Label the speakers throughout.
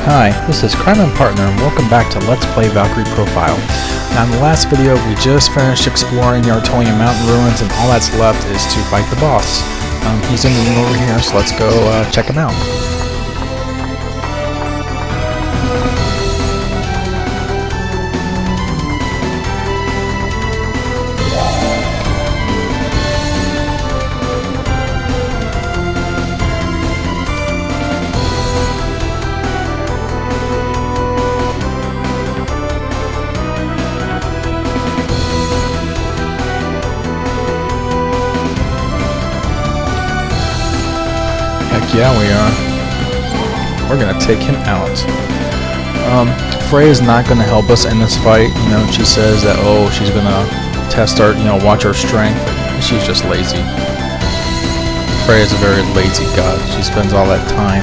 Speaker 1: Hi, this is Crime and Partner, and welcome back to Let's Play Valkyrie Profile. Now in the last video, we just finished exploring the Artolian Mountain Ruins, and all that's left is to fight the boss. He's in the room over here, so let's go check him out. Yeah, we are. We're gonna take him out. Frey is not gonna help us in this fight. You know, she says that, oh, she's gonna test our, watch our strength. But she's just lazy. Frey is a very lazy god. She spends all that time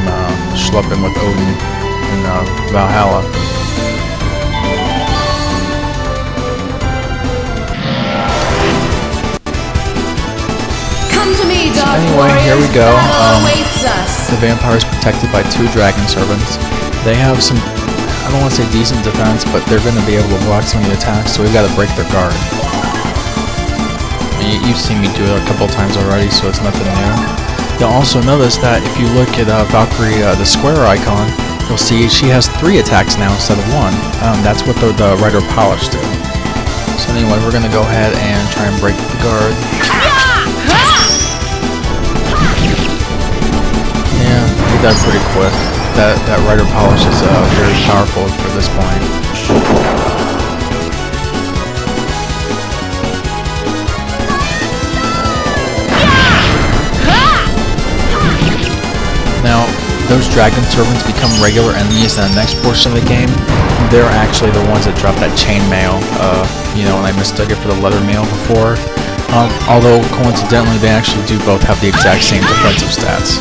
Speaker 1: schlepping with Odin in Valhalla. Anyway, here we go. The vampire is protected by 2 dragon servants. They have some, I don't want to say decent defense, but they're going to be able to block some of the attacks, so we've got to break their guard. You've seen me do it a couple times already, so it's nothing new. You'll also notice that if you look at Valkyrie, the square icon, you'll see she has 3 attacks now instead of 1. That's what the Rider Polish did. So anyway, we're going to go ahead and try and break the guard. He died pretty quick. That Rider Polish is very powerful for this point. Now, those dragon servants become regular enemies in the next portion of the game. They're actually the ones that drop that chain mail. And I mistook it for the leather mail before. Although coincidentally, they actually do both have the exact same defensive stats.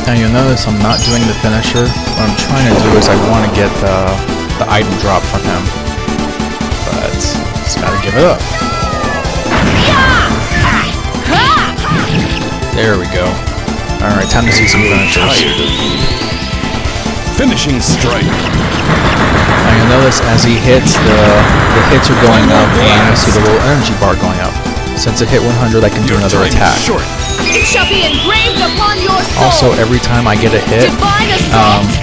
Speaker 1: Now you'll notice I'm not doing the finisher. What I'm trying to do is I want to get the item drop from him. But just gotta give it up. There we go. Alright, time to see some finishers.
Speaker 2: Finishing strike.
Speaker 1: Now you'll notice as he hits, the hits are going up, and I see the little energy bar going up. Since it hit 100, I can do another attack.
Speaker 3: It shall be engraved upon your soul.
Speaker 1: Also, every time I get a hit,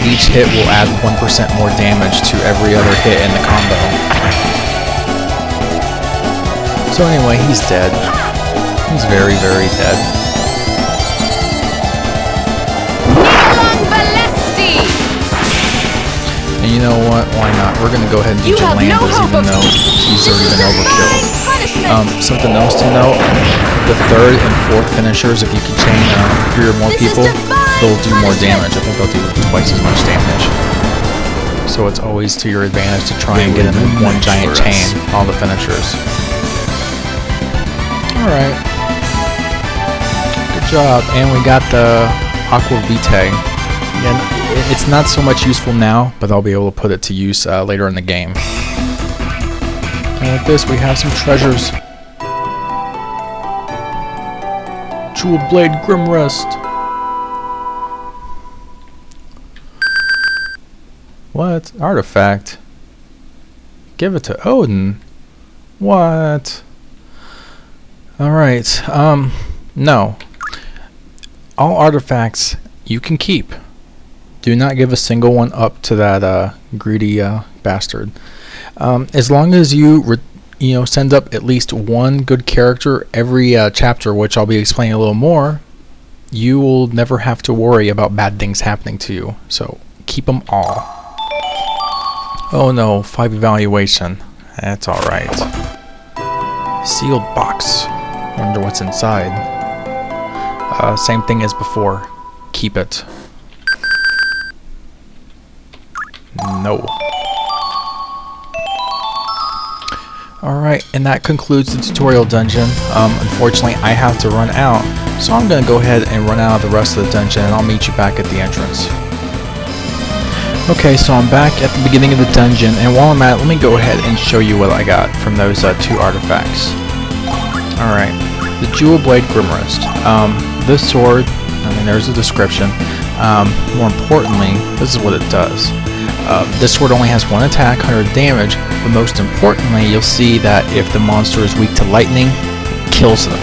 Speaker 1: each hit will add 1% more damage to every other hit in the combo. So anyway, he's dead. He's very, very dead. And you know what? Why not? We're gonna go ahead and do Jalanda's, even though he's already been overkilled. Something else to note, the 3rd and 4th finishers, if you can chain 3 or more people, they'll do more damage. I think they'll do twice as much damage. So it's always to your advantage to try and get them in one giant chain, all the finishers. Alright. Good job. And we got the Aqua Vitae. Again, it's not so much useful now, but I'll be able to put it to use later in the game. And with this, we have some treasures. Jewel Blade Grimrest. What? Artifact? Give it to Odin. What? Alright, no. All artifacts you can keep. Do not give a single one up to that greedy bastard. As long as you send up at least 1 good character every chapter, which I'll be explaining a little more, you will never have to worry about bad things happening to you. So keep them all. Oh no, 5 evaluation. That's alright. Sealed box. Wonder what's inside. Same thing as before. Keep it. No. Alright, and that concludes the tutorial dungeon. Unfortunately, I have to run out, so I'm going to go ahead and run out of the rest of the dungeon, and I'll meet you back at the entrance. Okay, so I'm back at the beginning of the dungeon, and while I'm at it, let me go ahead and show you what I got from those two artifacts. Alright, the Jewel Blade Grimwrist. This sword, I mean, there's a description. More importantly, this is what it does. This sword only has one attack, 100 damage, but most importantly, you'll see that if the monster is weak to lightning, it kills them.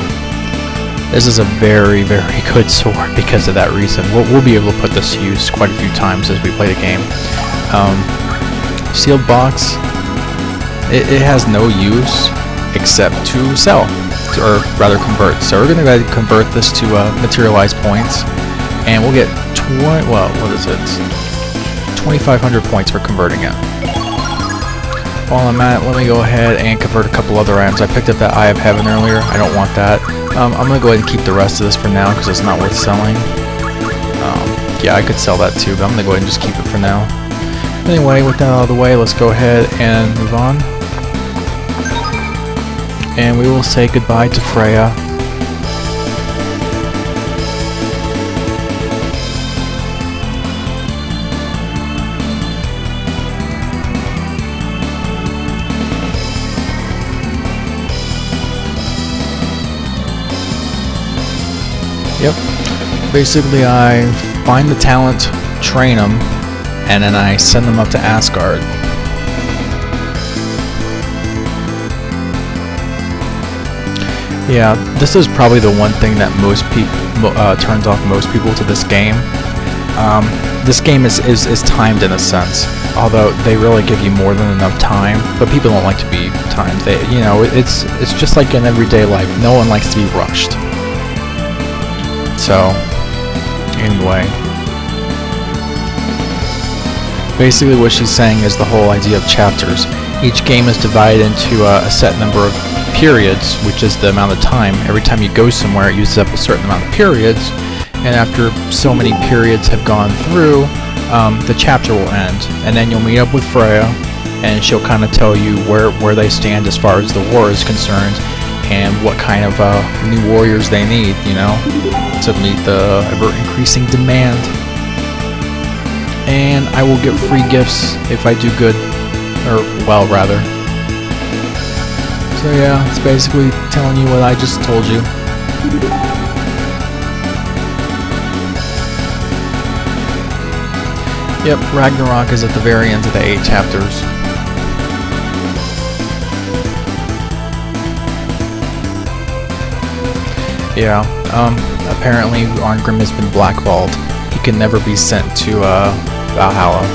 Speaker 1: This is a very, very good sword because of that reason. We'll be able to put this to use quite a few times as we play the game. Sealed box, it has no use except to sell, or rather convert. So we're going to convert this to materialized points, and we'll get 2,500 points for converting it. While I'm at it, let me go ahead and convert a couple other items. I picked up that Eye of Heaven earlier. I don't want that. I'm going to go ahead and keep the rest of this for now because it's not worth selling. Yeah, I could sell that too, but I'm going to go ahead and just keep it for now. Anyway, with that out of the way, let's go ahead and move on. And we will say goodbye to Freya. Yep. Basically, I find the talent, train them, and then I send them up to Asgard. Yeah, this is probably the one thing that most people turns off most people to this game. This game is timed in a sense, although they really give you more than enough time. But people don't like to be timed. It's just like in everyday life. No one likes to be rushed. So, anyway, basically what she's saying is the whole idea of chapters. Each game is divided into a set number of periods, which is the amount of time. Every time you go somewhere, it uses up a certain amount of periods, and after so many periods have gone through, the chapter will end. And then you'll meet up with Freya, and she'll kind of tell you where they stand as far as the war is concerned, and what kind of new warriors they need, to meet the ever-increasing demand. And I will get free gifts if I do good, or well, rather. So yeah, it's basically telling you what I just told you. Yep, Ragnarok is at the very end of the 8 chapters. Yeah, apparently Arngrim has been blackballed. He can never be sent to Valhalla.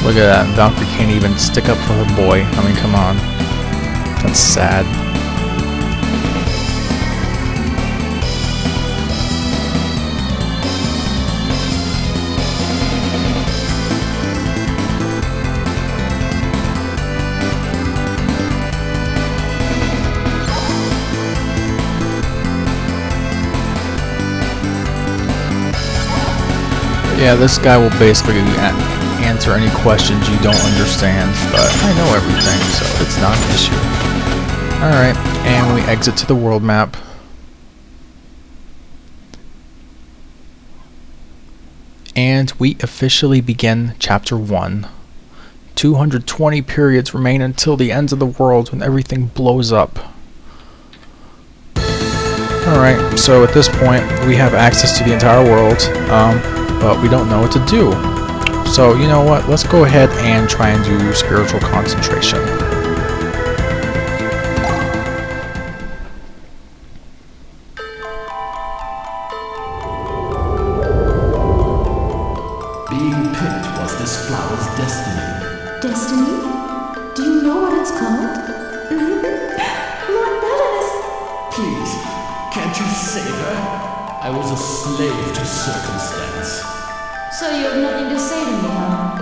Speaker 1: Look at that, Valkyrie can't even stick up for her boy. I mean, come on. That's sad. Yeah, this guy will basically answer any questions you don't understand, but I know everything, so it's not an issue. Alright, and we exit to the world map. And we officially begin Chapter 1. 220 periods remain until the end of the world when everything blows up. Alright, so at this point we have access to the entire world, but we don't know what to do. So, you know what, let's go ahead and try and do spiritual concentration.
Speaker 2: Being picked was this flower's destiny.
Speaker 4: Destiny? Do you know what it's called? Lord Bellis!
Speaker 2: Please, can't you save her? I was a slave to circumstance.
Speaker 4: So you have nothing to say to me, huh?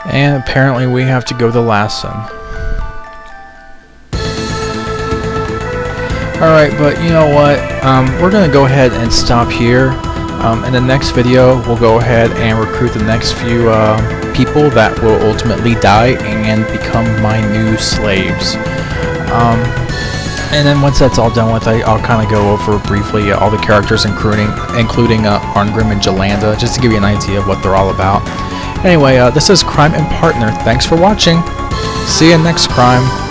Speaker 1: And apparently we have to go to Lassen. Alright, but you know what? We're going to go ahead and stop here. In the next video, we'll go ahead and recruit the next few people that will ultimately die and become my new slaves. And then once that's all done with, I'll kind of go over briefly all the characters, including Arngrim and Jolanda, just to give you an idea of what they're all about. Anyway, this is Crime and Partner. Thanks for watching. See you next Crime.